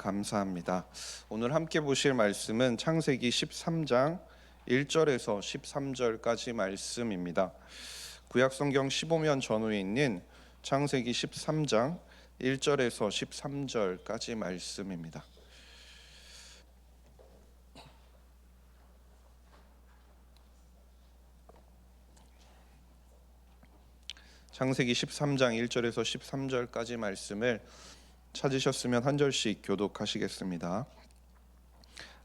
감사합니다. 오늘 함께 보실 말씀은 창세기 13장 1절에서 13절까지 말씀입니다. 구약성경 15면 전후에 있는 창세기 13장 1절에서 13절까지 말씀입니다. 창세기 13장 1절에서 13절까지 말씀을 찾으셨으면 한 절씩 교독하시겠습니다.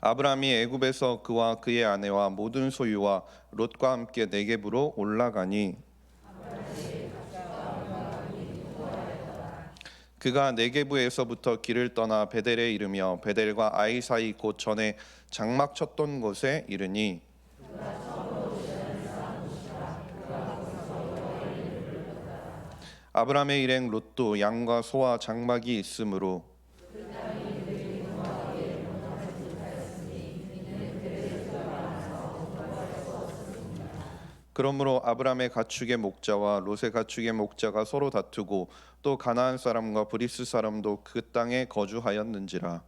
아브라함이 애굽에서 그와 그의 아내와 모든 소유와 롯과 함께 네겝으로 올라가니 그가 네겝에서부터 길을 떠나 베델에 이르며 베델과 아이 사이 곧 전에 장막 쳤던 곳에 이르니 아브라함의 일행 롯도 양과 소와 장막이 있으므로 그러므로 아브라함의 가축의 목자와 롯의 가축의 목자가 서로 다투고 또 가나안 사람과 브리스 사람도 그 땅에 거주하였는지라.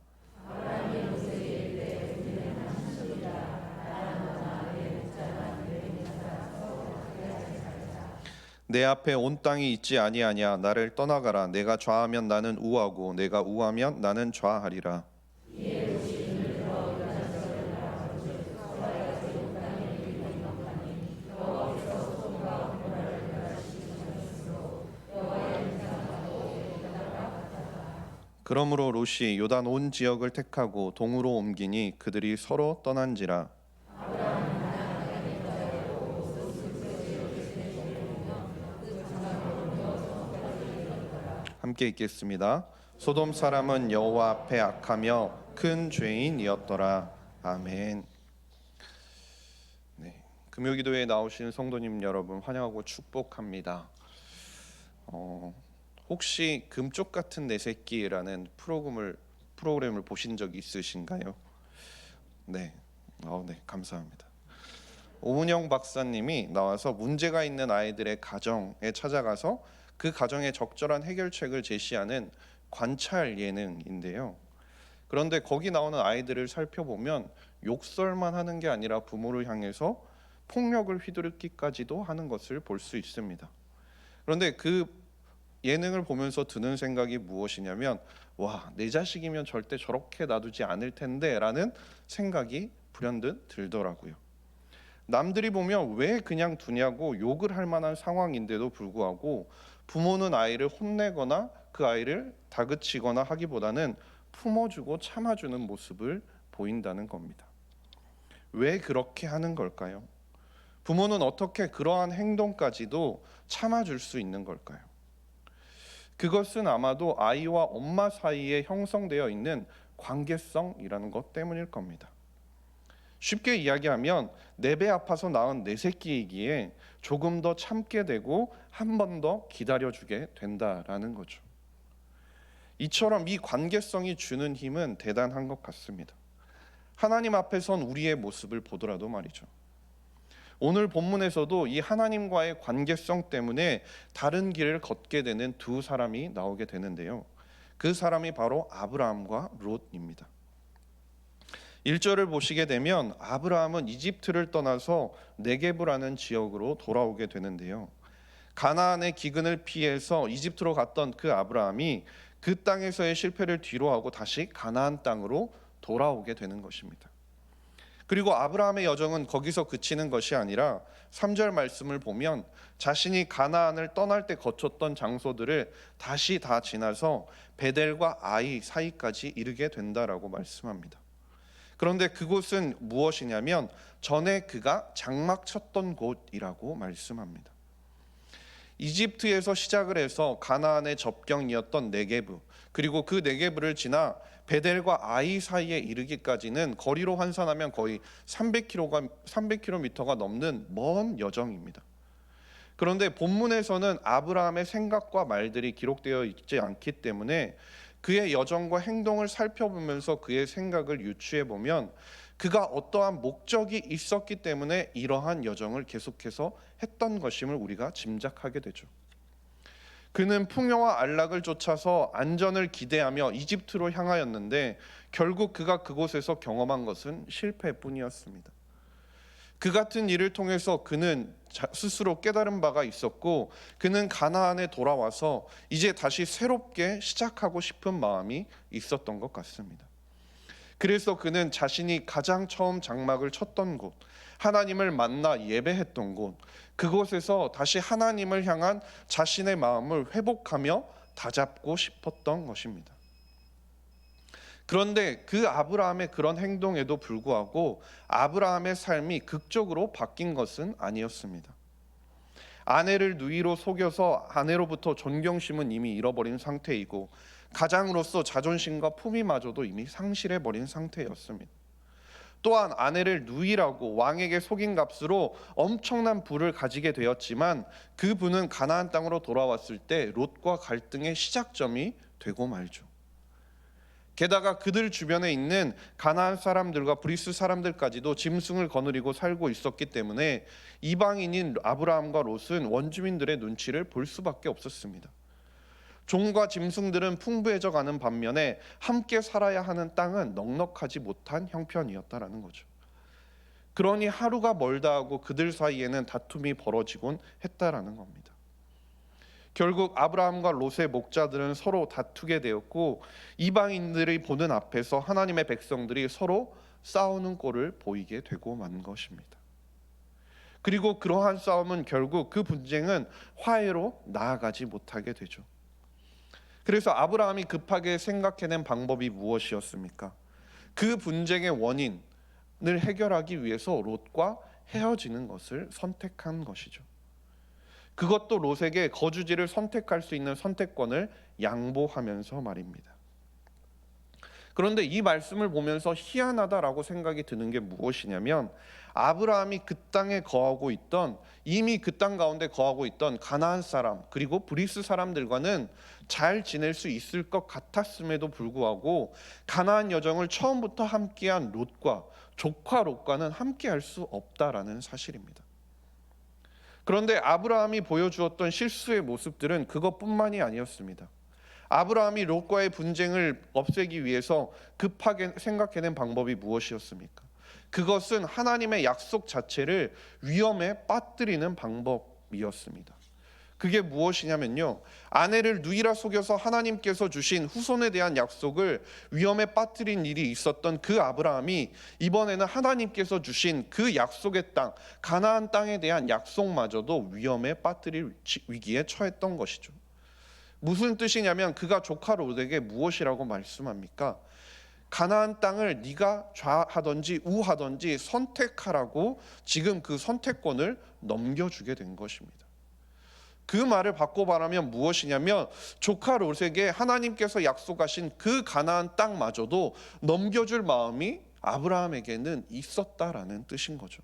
내 앞에 온 땅이 있지 아니하냐. 나를 떠나가라. 내가 좌하면 나는 우하고 내가 우하면 나는 좌하리라. 그러므로 롯이 요단 온 지역을 택하고 동으로 옮기니 그들이 서로 떠난지라. 함께 읽겠습니다. 소돔 사람은 여호와 앞에 악하며 큰 죄인이었더라. 아멘. 네, 금요기도에 나오신 성도님 여러분 환영하고 축복합니다. 혹시 금쪽 같은 내 새끼라는 프로그램을 보신 적 있으신가요? 네, 네, 감사합니다. 오은영 박사님이 나와서 문제가 있는 아이들의 가정에 찾아가서 그 가정에 적절한 해결책을 제시하는 관찰 예능인데요. 그런데 거기 나오는 아이들을 살펴보면 욕설만 하는 게 아니라 부모를 향해서 폭력을 휘두르기까지도 하는 것을 볼 수 있습니다. 그런데 그 예능을 보면서 드는 생각이 무엇이냐면 와, 내 자식이면 절대 저렇게 놔두지 않을 텐데 라는 생각이 불현듯 들더라고요. 남들이 보면 왜 그냥 두냐고 욕을 할 만한 상황인데도 불구하고 부모는 아이를 혼내거나 그 아이를 다그치거나 하기보다는 품어주고 참아주는 모습을 보인다는 겁니다. 왜 그렇게 하는 걸까요? 부모는 어떻게 그러한 행동까지도 참아줄 수 있는 걸까요? 그것은 아마도 아이와 엄마 사이에 형성되어 있는 관계성이라는 것 때문일 겁니다. 쉽게 이야기하면 내 배 아파서 낳은 내 새끼이기에 조금 더 참게 되고 한 번 더 기다려주게 된다라는 거죠. 이처럼 이 관계성이 주는 힘은 대단한 것 같습니다. 하나님 앞에 선 우리의 모습을 보더라도 말이죠. 오늘 본문에서도 이 하나님과의 관계성 때문에 다른 길을 걷게 되는 두 사람이 나오게 되는데요. 그 사람이 바로 아브라함과 롯입니다. 1절을 보시게 되면 아브라함은 이집트를 떠나서 네겝이라는 지역으로 돌아오게 되는데요. 가나안의 기근을 피해서 이집트로 갔던 그 아브라함이 그 땅에서의 실패를 뒤로하고 다시 가나안 땅으로 돌아오게 되는 것입니다. 그리고 아브라함의 여정은 거기서 그치는 것이 아니라 3절 말씀을 보면 자신이 가나안을 떠날 때 거쳤던 장소들을 다시 다 지나서 베델과 아이 사이까지 이르게 된다라고 말씀합니다. 그런데 그곳은 무엇이냐면 전에 그가 장막 쳤던 곳이라고 말씀합니다. 이집트에서 시작을 해서 가나안의 접경이었던 네게브, 그리고 그 네게브를 지나 베델과 아이 사이에 이르기까지는 거리로 환산하면 거의 300km가 넘는 먼 여정입니다. 그런데 본문에서는 아브라함의 생각과 말들이 기록되어 있지 않기 때문에 그의 여정과 행동을 살펴보면서 그의 생각을 유추해 보면 그가 어떠한 목적이 있었기 때문에 이러한 여정을 계속해서 했던 것임을 우리가 짐작하게 되죠. 그는 풍요와 안락을 쫓아서 안전을 기대하며 이집트로 향하였는데 결국 그가 그곳에서 경험한 것은 실패뿐이었습니다. 그 같은 일을 통해서 그는 스스로 깨달은 바가 있었고, 그는 가나안에 돌아와서 이제 다시 새롭게 시작하고 싶은 마음이 있었던 것 같습니다. 그래서 그는 자신이 가장 처음 장막을 쳤던 곳, 하나님을 만나 예배했던 곳, 그곳에서 다시 하나님을 향한 자신의 마음을 회복하며 다잡고 싶었던 것입니다. 그런데 그 아브라함의 그런 행동에도 불구하고 아브라함의 삶이 극적으로 바뀐 것은 아니었습니다. 아내를 누이로 속여서 아내로부터 존경심은 이미 잃어버린 상태이고, 가장으로서 자존심과 품위마저도 이미 상실해버린 상태였습니다. 또한 아내를 누이라고 왕에게 속인 값으로 엄청난 부를 가지게 되었지만, 그 부는 가나안 땅으로 돌아왔을 때 롯과 갈등의 시작점이 되고 말죠. 게다가 그들 주변에 있는 가나안 사람들과 브리스 사람들까지도 짐승을 거느리고 살고 있었기 때문에 이방인인 아브라함과 롯은 원주민들의 눈치를 볼 수밖에 없었습니다. 종과 짐승들은 풍부해져 가는 반면에 함께 살아야 하는 땅은 넉넉하지 못한 형편이었다라는 거죠. 그러니 하루가 멀다 하고 그들 사이에는 다툼이 벌어지곤 했다라는 겁니다. 결국 아브라함과 롯의 목자들은 서로 다투게 되었고, 이방인들이 보는 앞에서 하나님의 백성들이 서로 싸우는 꼴을 보이게 되고 만 것입니다. 그리고 그러한 싸움은 결국 그 분쟁은 화해로 나아가지 못하게 되죠. 그래서 아브라함이 급하게 생각해낸 방법이 무엇이었습니까? 그 분쟁의 원인을 해결하기 위해서 롯과 헤어지는 것을 선택한 것이죠. 그것도 롯에게 거주지를 선택할 수 있는 선택권을 양보하면서 말입니다. 그런데 이 말씀을 보면서 희한하다라고 생각이 드는 게 무엇이냐면, 아브라함이 그 땅에 거하고 있던, 이미 그 땅 가운데 거하고 있던 가나안 사람 그리고 브리스 사람들과는 잘 지낼 수 있을 것 같았음에도 불구하고 가나안 여정을 처음부터 함께한 롯과 조카 롯과는 함께할 수 없다라는 사실입니다. 그런데 아브라함이 보여주었던 실수의 모습들은 그것뿐만이 아니었습니다. 아브라함이 롯과의 분쟁을 없애기 위해서 급하게 생각해낸 방법이 무엇이었습니까? 그것은 하나님의 약속 자체를 위험에 빠뜨리는 방법이었습니다. 그게 무엇이냐면요, 아내를 누이라 속여서 하나님께서 주신 후손에 대한 약속을 위험에 빠뜨린 일이 있었던 그 아브라함이 이번에는 하나님께서 주신 그 약속의 땅, 가나안 땅에 대한 약속마저도 위험에 빠뜨릴 위기에 처했던 것이죠. 무슨 뜻이냐면, 그가 조카 롯에게 무엇이라고 말씀합니까? 가나안 땅을 네가 좌하든지 우하든지 선택하라고 지금 그 선택권을 넘겨주게 된 것입니다. 그 말을 바꿔 말하면 무엇이냐면, 조카 롯에게 하나님께서 약속하신 그 가나안 땅마저도 넘겨줄 마음이 아브라함에게는 있었다라는 뜻인 거죠.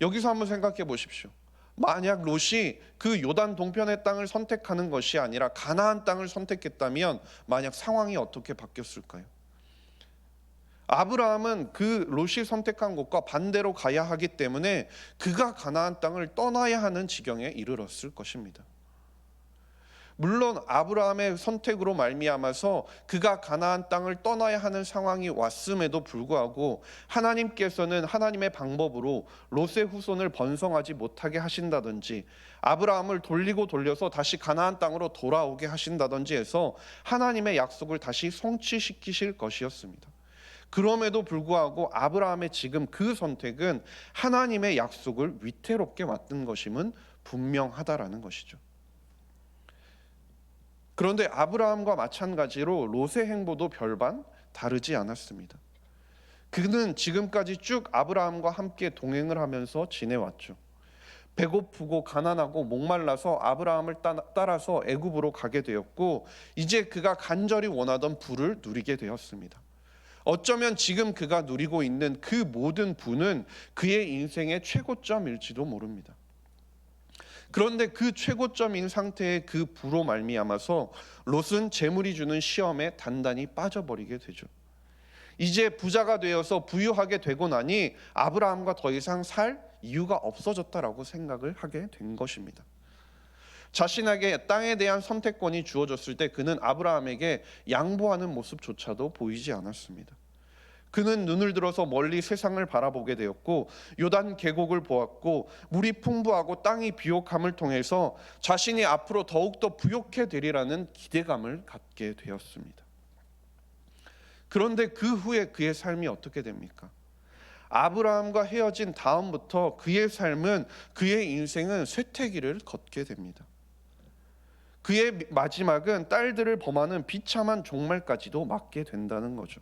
여기서 한번 생각해 보십시오. 만약 롯이 그 요단 동편의 땅을 선택하는 것이 아니라 가나안 땅을 선택했다면 만약 상황이 어떻게 바뀌었을까요? 아브라함은 그 롯이 선택한 곳과 반대로 가야 하기 때문에 그가 가나안 땅을 떠나야 하는 지경에 이르렀을 것입니다. 물론 아브라함의 선택으로 말미암아서 그가 가나안 땅을 떠나야 하는 상황이 왔음에도 불구하고 하나님께서는 하나님의 방법으로 롯의 후손을 번성하지 못하게 하신다든지, 아브라함을 돌리고 돌려서 다시 가나안 땅으로 돌아오게 하신다든지 해서 하나님의 약속을 다시 성취시키실 것이었습니다. 그럼에도 불구하고 아브라함의 지금 그 선택은 하나님의 약속을 위태롭게 만든 것임은 분명하다라는 것이죠. 그런데 아브라함과 마찬가지로 롯의 행보도 별반 다르지 않았습니다. 그는 지금까지 쭉 아브라함과 함께 동행을 하면서 지내왔죠. 배고프고 가난하고 목말라서 아브라함을 따라서 애굽으로 가게 되었고, 이제 그가 간절히 원하던 부를 누리게 되었습니다. 어쩌면 지금 그가 누리고 있는 그 모든 부는 그의 인생의 최고점일지도 모릅니다. 그런데 그 최고점인 상태의 그 부로 말미암아서 롯은 재물이 주는 시험에 단단히 빠져버리게 되죠. 이제 부자가 되어서 부유하게 되고 나니 아브라함과 더 이상 살 이유가 없어졌다라고 생각을 하게 된 것입니다. 자신에게 땅에 대한 선택권이 주어졌을 때 그는 아브라함에게 양보하는 모습조차도 보이지 않았습니다. 그는 눈을 들어서 멀리 세상을 바라보게 되었고 요단 계곡을 보았고 물이 풍부하고 땅이 비옥함을 통해서 자신이 앞으로 더욱더 부욕해 되리라는 기대감을 갖게 되었습니다. 그런데 그 후에 그의 삶이 어떻게 됩니까? 아브라함과 헤어진 다음부터 그의 삶은, 그의 인생은 쇠퇴기를 걷게 됩니다. 그의 마지막은 딸들을 범하는 비참한 종말까지도 맞게 된다는 거죠.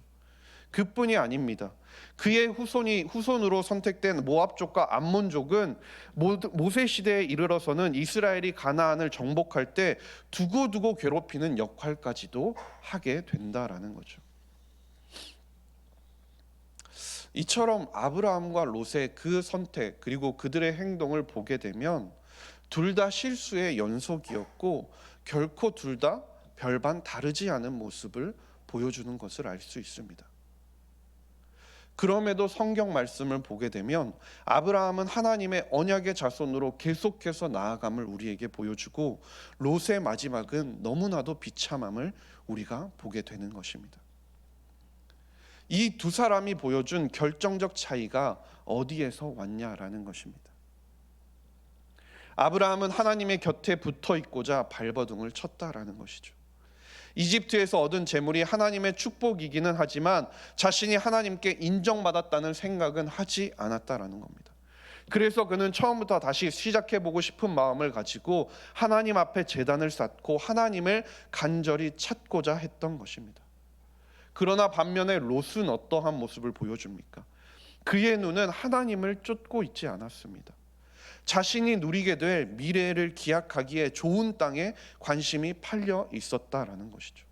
그뿐이 아닙니다. 그의 후손으로 선택된 모압족과 암몬족은 모세 시대에 이르러서는 이스라엘이 가나안을 정복할 때 두고두고 괴롭히는 역할까지도 하게 된다라는 거죠. 이처럼 아브라함과 롯의 그 선택 그리고 그들의 행동을 보게 되면 둘 다 실수의 연속이었고 결코 둘 다 별반 다르지 않은 모습을 보여주는 것을 알 수 있습니다. 그럼에도 성경 말씀을 보게 되면 아브라함은 하나님의 언약의 자손으로 계속해서 나아감을 우리에게 보여주고 롯의 마지막은 너무나도 비참함을 우리가 보게 되는 것입니다. 이 두 사람이 보여준 결정적 차이가 어디에서 왔냐라는 것입니다. 아브라함은 하나님의 곁에 붙어 있고자 발버둥을 쳤다라는 것이죠. 이집트에서 얻은 재물이 하나님의 축복이기는 하지만 자신이 하나님께 인정받았다는 생각은 하지 않았다라는 겁니다. 그래서 그는 처음부터 다시 시작해보고 싶은 마음을 가지고 하나님 앞에 제단을 쌓고 하나님을 간절히 찾고자 했던 것입니다. 그러나 반면에 롯은 어떠한 모습을 보여줍니까? 그의 눈은 하나님을 쫓고 있지 않았습니다. 자신이 누리게 될 미래를 기약하기에 좋은 땅에 관심이 팔려 있었다라는 것이죠.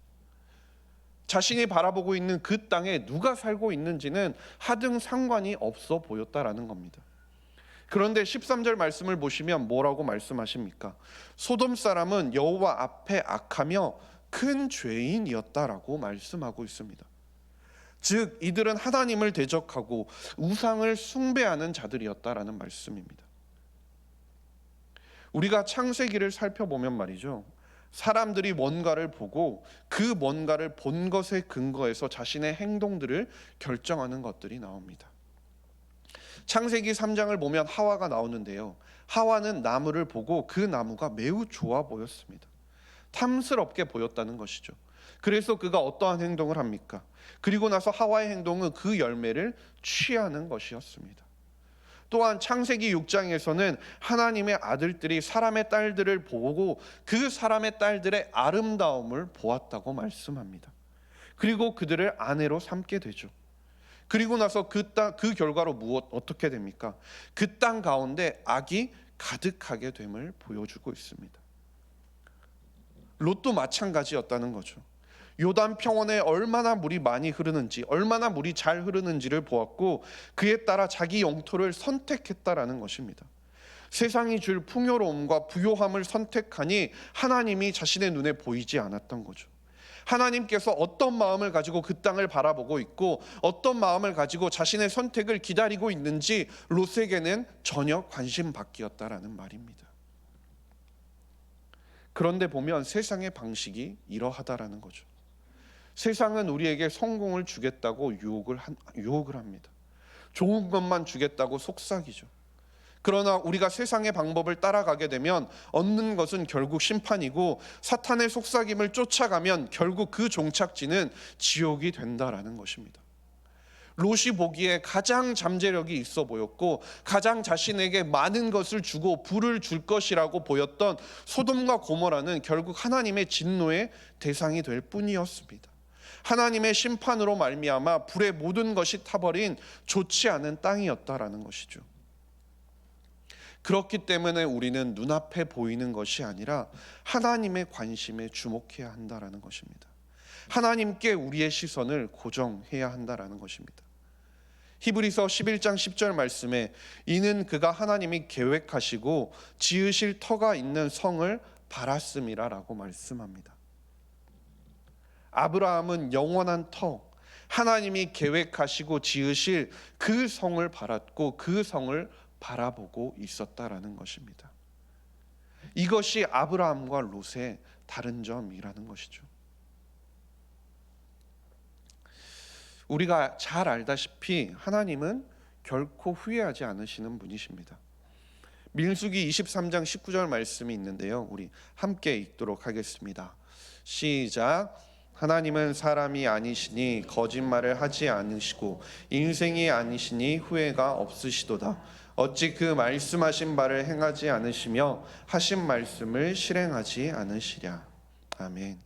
자신이 바라보고 있는 그 땅에 누가 살고 있는지는 하등 상관이 없어 보였다라는 겁니다. 그런데 13절 말씀을 보시면 뭐라고 말씀하십니까? 소돔 사람은 여호와 앞에 악하며 큰 죄인이었다라고 말씀하고 있습니다. 즉 이들은 하나님을 대적하고 우상을 숭배하는 자들이었다라는 말씀입니다. 우리가 창세기를 살펴보면 말이죠, 사람들이 뭔가를 보고 그 뭔가를 본 것에 근거해서 자신의 행동들을 결정하는 것들이 나옵니다. 창세기 3장을 보면 하와가 나오는데요, 하와는 나무를 보고 그 나무가 매우 좋아 보였습니다. 탐스럽게 보였다는 것이죠. 그래서 그가 어떠한 행동을 합니까? 그리고 나서 하와의 행동은 그 열매를 취하는 것이었습니다. 또한 창세기 6장에서는 하나님의 아들들이 사람의 딸들을 보고 그 사람의 딸들의 아름다움을 보았다고 말씀합니다. 그리고 그들을 아내로 삼게 되죠. 그리고 나서 그 결과로 어떻게 됩니까? 그 땅 가운데 악이 가득하게 됨을 보여주고 있습니다. 롯도 마찬가지였다는 거죠. 요단 평원에 얼마나 물이 많이 흐르는지, 얼마나 물이 잘 흐르는지를 보았고 그에 따라 자기 영토를 선택했다라는 것입니다. 세상이 줄 풍요로움과 부요함을 선택하니 하나님이 자신의 눈에 보이지 않았던 거죠. 하나님께서 어떤 마음을 가지고 그 땅을 바라보고 있고 어떤 마음을 가지고 자신의 선택을 기다리고 있는지 롯에게는 전혀 관심 밖이었다라는 말입니다. 그런데 보면 세상의 방식이 이러하다라는 거죠. 세상은 우리에게 성공을 주겠다고 유혹을 합니다. 좋은 것만 주겠다고 속삭이죠. 그러나 우리가 세상의 방법을 따라가게 되면 얻는 것은 결국 심판이고 사탄의 속삭임을 쫓아가면 결국 그 종착지는 지옥이 된다라는 것입니다. 롯이 보기에 가장 잠재력이 있어 보였고 가장 자신에게 많은 것을 주고 부를 줄 것이라고 보였던 소돔과 고모라는 결국 하나님의 진노의 대상이 될 뿐이었습니다. 하나님의 심판으로 말미암아 불에 모든 것이 타버린 좋지 않은 땅이었다라는 것이죠. 그렇기 때문에 우리는 눈앞에 보이는 것이 아니라 하나님의 관심에 주목해야 한다라는 것입니다. 하나님께 우리의 시선을 고정해야 한다라는 것입니다. 히브리서 11장 10절 말씀에 이는 그가 하나님이 계획하시고 지으실 터가 있는 성을 바랐음이라라고 말씀합니다. 아브라함은 영원한 터, 하나님이 계획하시고 지으실 그 성을 바랐고 그 성을 바라보고 있었다라는 것입니다. 이것이 아브라함과 롯의 다른 점이라는 것이죠. 우리가 잘 알다시피 하나님은 결코 후회하지 않으시는 분이십니다. 민수기 23장 19절 말씀이 있는데요, 우리 함께 읽도록 하겠습니다. 시작. 하나님은 사람이 아니시니 거짓말을 하지 않으시고 인생이 아니시니 후회가 없으시도다. 어찌 그 말씀하신 바를 행하지 않으시며 하신 말씀을 실행하지 않으시랴. 아멘.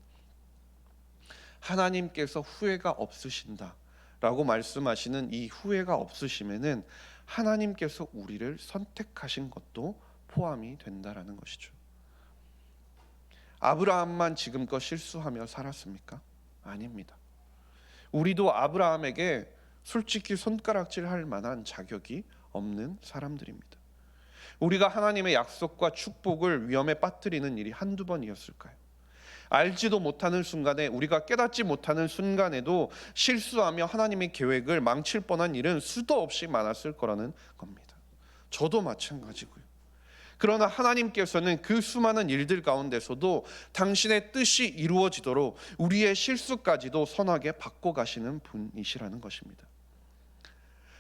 하나님께서 후회가 없으신다 라고 말씀하시는 이 후회가 없으심에는 하나님께서 우리를 선택하신 것도 포함이 된다라는 것이죠. 아브라함만 지금껏 실수하며 살았습니까? 아닙니다. 우리도 아브라함에게 솔직히 손가락질 할 만한 자격이 없는 사람들입니다. 우리가 하나님의 약속과 축복을 위험에 빠뜨리는 일이 한두 번이었을까요? 알지도 못하는 순간에, 우리가 깨닫지 못하는 순간에도 실수하며 하나님의 계획을 망칠 뻔한 일은 수도 없이 많았을 거라는 겁니다. 저도 마찬가지고요. 그러나 하나님께서는 그 수많은 일들 가운데서도 당신의 뜻이 이루어지도록 우리의 실수까지도 선하게 바꿔가시는 분이시라는 것입니다.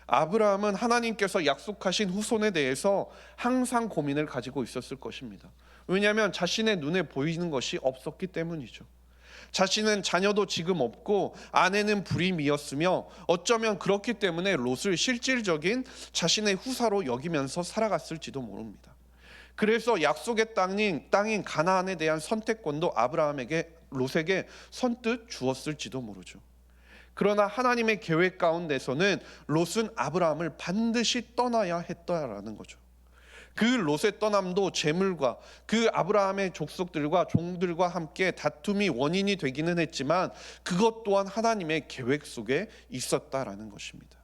아브라함은 하나님께서 약속하신 후손에 대해서 항상 고민을 가지고 있었을 것입니다. 왜냐하면 자신의 눈에 보이는 것이 없었기 때문이죠. 자신은 자녀도 지금 없고 아내는 불임이었으며 어쩌면 그렇기 때문에 롯을 실질적인 자신의 후사로 여기면서 살아갔을지도 모릅니다. 그래서 약속의 땅인 가나안에 대한 선택권도 롯에게 선뜻 주었을지도 모르죠. 그러나 하나님의 계획 가운데서는 롯은 아브라함을 반드시 떠나야 했다라는 거죠. 그 롯의 떠남도 재물과 그 아브라함의 족속들과 종들과 함께 다툼이 원인이 되기는 했지만 그것 또한 하나님의 계획 속에 있었다라는 것입니다.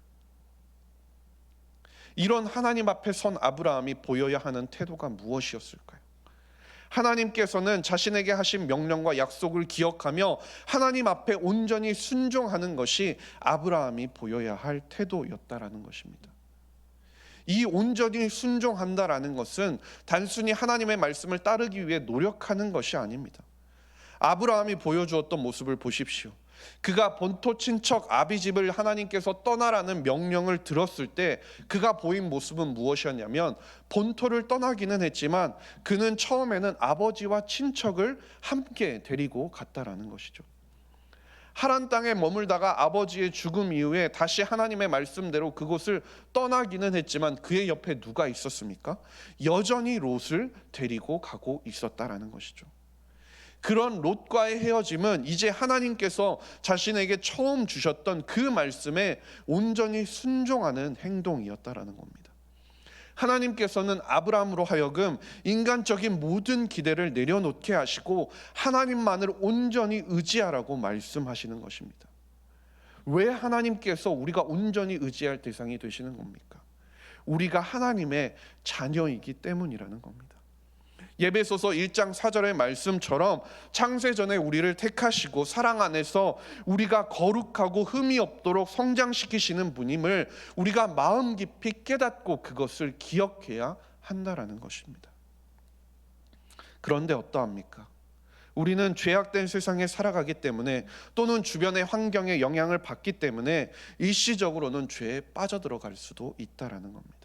이런 하나님 앞에 선 아브라함이 보여야 하는 태도가 무엇이었을까요? 하나님께서는 자신에게 하신 명령과 약속을 기억하며 하나님 앞에 온전히 순종하는 것이 아브라함이 보여야 할 태도였다라는 것입니다. 이 온전히 순종한다라는 것은 단순히 하나님의 말씀을 따르기 위해 노력하는 것이 아닙니다. 아브라함이 보여주었던 모습을 보십시오. 그가 본토 친척 아비집을 하나님께서 떠나라는 명령을 들었을 때 그가 보인 모습은 무엇이었냐면, 본토를 떠나기는 했지만 그는 처음에는 아버지와 친척을 함께 데리고 갔다라는 것이죠. 하란 땅에 머물다가 아버지의 죽음 이후에 다시 하나님의 말씀대로 그곳을 떠나기는 했지만 그의 옆에 누가 있었습니까? 여전히 롯을 데리고 가고 있었다라는 것이죠. 그런 롯과의 헤어짐은 이제 하나님께서 자신에게 처음 주셨던 그 말씀에 온전히 순종하는 행동이었다라는 겁니다. 하나님께서는 아브라함으로 하여금 인간적인 모든 기대를 내려놓게 하시고 하나님만을 온전히 의지하라고 말씀하시는 것입니다. 왜 하나님께서 우리가 온전히 의지할 대상이 되시는 겁니까? 우리가 하나님의 자녀이기 때문이라는 겁니다. 예배소서 1장 4절의 말씀처럼 창세전에 우리를 택하시고 사랑 안에서 우리가 거룩하고 흠이 없도록 성장시키시는 분임을 우리가 마음 깊이 깨닫고 그것을 기억해야 한다라는 것입니다. 그런데 어떠합니까? 우리는 죄악된 세상에 살아가기 때문에, 또는 주변의 환경의 영향을 받기 때문에 일시적으로는 죄에 빠져들어갈 수도 있다라는 겁니다.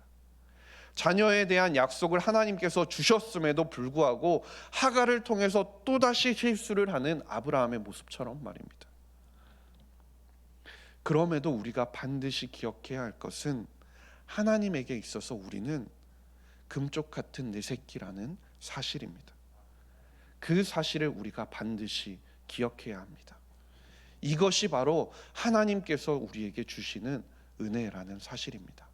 자녀에 대한 약속을 하나님께서 주셨음에도 불구하고 하갈을 통해서 또다시 실수를 하는 아브라함의 모습처럼 말입니다. 그럼에도 우리가 반드시 기억해야 할 것은 하나님에게 있어서 우리는 금쪽 같은 내 새끼라는 사실입니다. 그 사실을 우리가 반드시 기억해야 합니다. 이것이 바로 하나님께서 우리에게 주시는 은혜라는 사실입니다.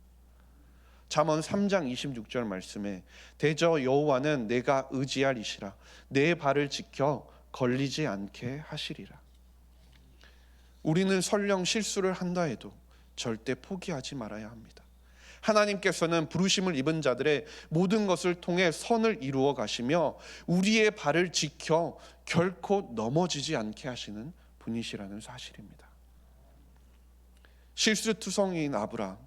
잠언 3장 26절 말씀에 대저 여호와는 내가 의지할 이시라 내 발을 지켜 걸리지 않게 하시리라. 우리는 설령 실수를 한다 해도 절대 포기하지 말아야 합니다. 하나님께서는 부르심을 입은 자들의 모든 것을 통해 선을 이루어 가시며 우리의 발을 지켜 결코 넘어지지 않게 하시는 분이시라는 사실입니다. 실수투성이인 아브라함,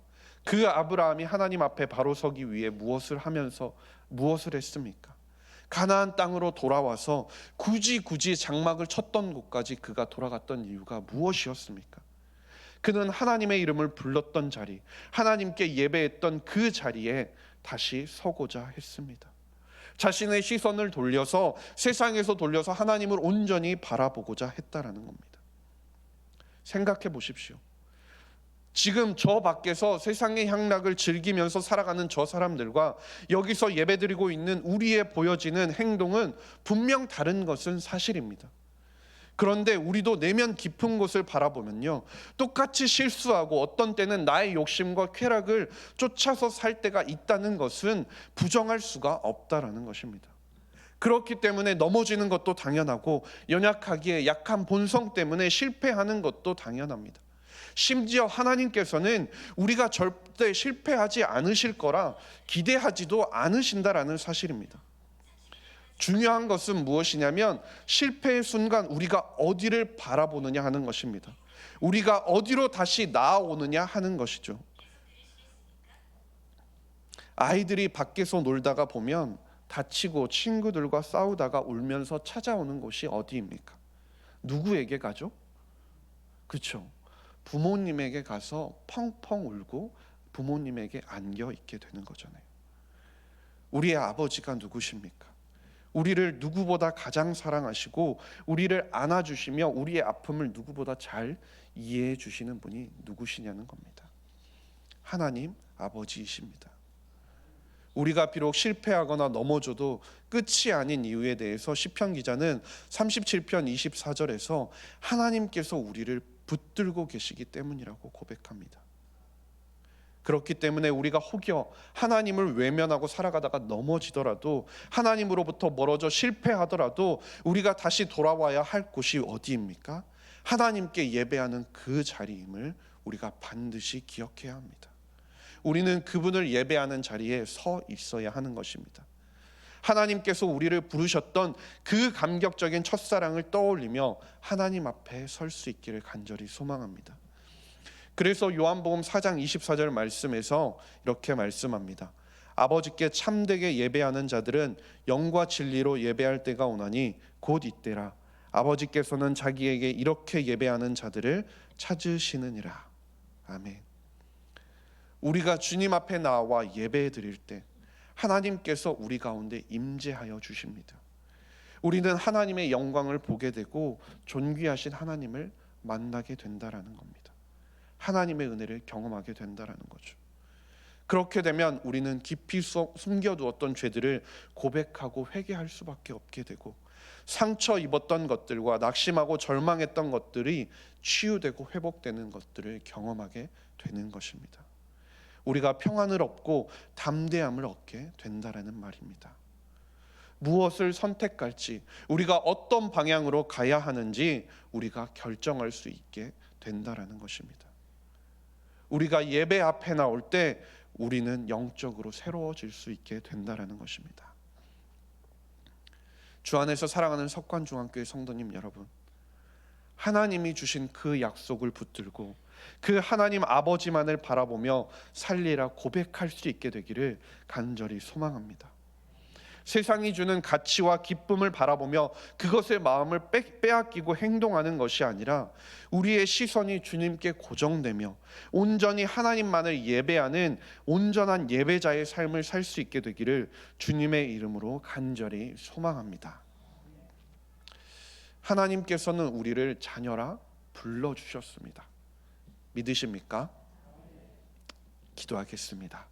그 아브라함이 하나님 앞에 바로 서기 위해 무엇을 했습니까? 가나안 땅으로 돌아와서 굳이 장막을 쳤던 곳까지 그가 돌아갔던 이유가 무엇이었습니까? 그는 하나님의 이름을 불렀던 자리, 하나님께 예배했던 그 자리에 다시 서고자 했습니다. 자신의 시선을 돌려서, 세상에서 돌려서 하나님을 온전히 바라보고자 했다라는 겁니다. 생각해 보십시오. 지금 저 밖에서 세상의 향락을 즐기면서 살아가는 저 사람들과 여기서 예배드리고 있는 우리의 보여지는 행동은 분명 다른 것은 사실입니다. 그런데 우리도 내면 깊은 곳을 바라보면요, 똑같이 실수하고 어떤 때는 나의 욕심과 쾌락을 쫓아서 살 때가 있다는 것은 부정할 수가 없다라는 것입니다. 그렇기 때문에 넘어지는 것도 당연하고, 연약하기에 약한 본성 때문에 실패하는 것도 당연합니다. 심지어 하나님께서는 우리가 절대 실패하지 않으실 거라 기대하지도 않으신다라는 사실입니다. 중요한 것은 무엇이냐면, 실패의 순간 우리가 어디를 바라보느냐 하는 것입니다. 우리가 어디로 다시 나아오느냐 하는 것이죠. 아이들이 밖에서 놀다가 보면 다치고 친구들과 싸우다가 울면서 찾아오는 곳이 어디입니까? 누구에게 가죠? 그렇죠. 부모님에게 가서 펑펑 울고 부모님에게 안겨 있게 되는 거잖아요. 우리의 아버지가 누구십니까? 우리를 누구보다 가장 사랑하시고 우리를 안아주시며 우리의 아픔을 누구보다 잘 이해해 주시는 분이 누구시냐는 겁니다. 하나님 아버지이십니다. 우리가 비록 실패하거나 넘어져도 끝이 아닌 이유에 대해서 시편 기자는 37편 24절에서 하나님께서 우리를 붙들고 계시기 때문이라고 고백합니다. 그렇기 때문에 우리가 혹여 하나님을 외면하고 살아가다가 넘어지더라도, 하나님으로부터 멀어져 실패하더라도 우리가 다시 돌아와야 할 곳이 어디입니까? 하나님께 예배하는 그 자리임을 우리가 반드시 기억해야 합니다. 우리는 그분을 예배하는 자리에 서 있어야 하는 것입니다. 하나님께서 우리를 부르셨던 그 감격적인 첫사랑을 떠올리며 하나님 앞에 설 수 있기를 간절히 소망합니다. 그래서 요한복음 4장 24절 말씀에서 이렇게 말씀합니다. 아버지께 참되게 예배하는 자들은 영과 진리로 예배할 때가 오나니 곧 이때라. 아버지께서는 자기에게 이렇게 예배하는 자들을 찾으시느니라. 아멘. 우리가 주님 앞에 나와 예배 드릴 때 하나님께서 우리 가운데 임재하여 주십니다. 우리는 하나님의 영광을 보게 되고 존귀하신 하나님을 만나게 된다라는 겁니다. 하나님의 은혜를 경험하게 된다라는 거죠. 그렇게 되면 우리는 깊이 숨겨두었던 죄들을 고백하고 회개할 수밖에 없게 되고, 상처 입었던 것들과 낙심하고 절망했던 것들이 치유되고 회복되는 것들을 경험하게 되는 것입니다. 우리가 평안을 얻고 담대함을 얻게 된다라는 말입니다. 무엇을 선택할지, 우리가 어떤 방향으로 가야 하는지 우리가 결정할 수 있게 된다라는 것입니다. 우리가 예배 앞에 나올 때 우리는 영적으로 새로워질 수 있게 된다라는 것입니다. 주 안에서 사랑하는 석관중앙교회 성도님 여러분, 하나님이 주신 그 약속을 붙들고 그 하나님 아버지만을 바라보며 살리라 고백할 수 있게 되기를 간절히 소망합니다. 세상이 주는 가치와 기쁨을 바라보며 그것의 마음을 빼앗기고 행동하는 것이 아니라, 우리의 시선이 주님께 고정되며 온전히 하나님만을 예배하는 온전한 예배자의 삶을 살 수 있게 되기를 주님의 이름으로 간절히 소망합니다. 하나님께서는 우리를 자녀라 불러주셨습니다. 믿으십니까? 기도하겠습니다.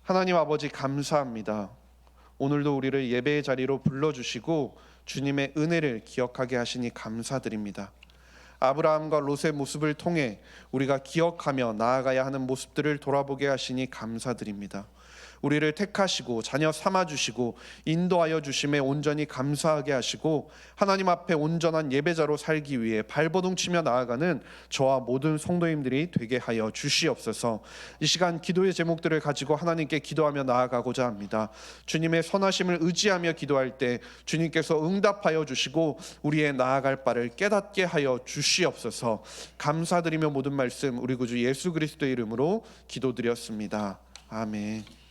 하나님 아버지 감사합니다. 오늘도 우리를 예배의 자리로 불러주시고 주님의 은혜를 기억하게 하시니 감사드립니다. 아브라함과 롯의 모습을 통해 우리가 기억하며 나아가야 하는 모습들을 돌아보게 하시니 감사드립니다. 우리를 택하시고 자녀 삼아주시고 인도하여 주심에 온전히 감사하게 하시고 하나님 앞에 온전한 예배자로 살기 위해 발버둥치며 나아가는 저와 모든 성도님들이 되게 하여 주시옵소서. 이 시간 기도의 제목들을 가지고 하나님께 기도하며 나아가고자 합니다. 주님의 선하심을 의지하며 기도할 때 주님께서 응답하여 주시고 우리의 나아갈 바를 깨닫게 하여 주시옵소서. 감사드리며 모든 말씀 우리 구주 예수 그리스도의 이름으로 기도드렸습니다. 아멘.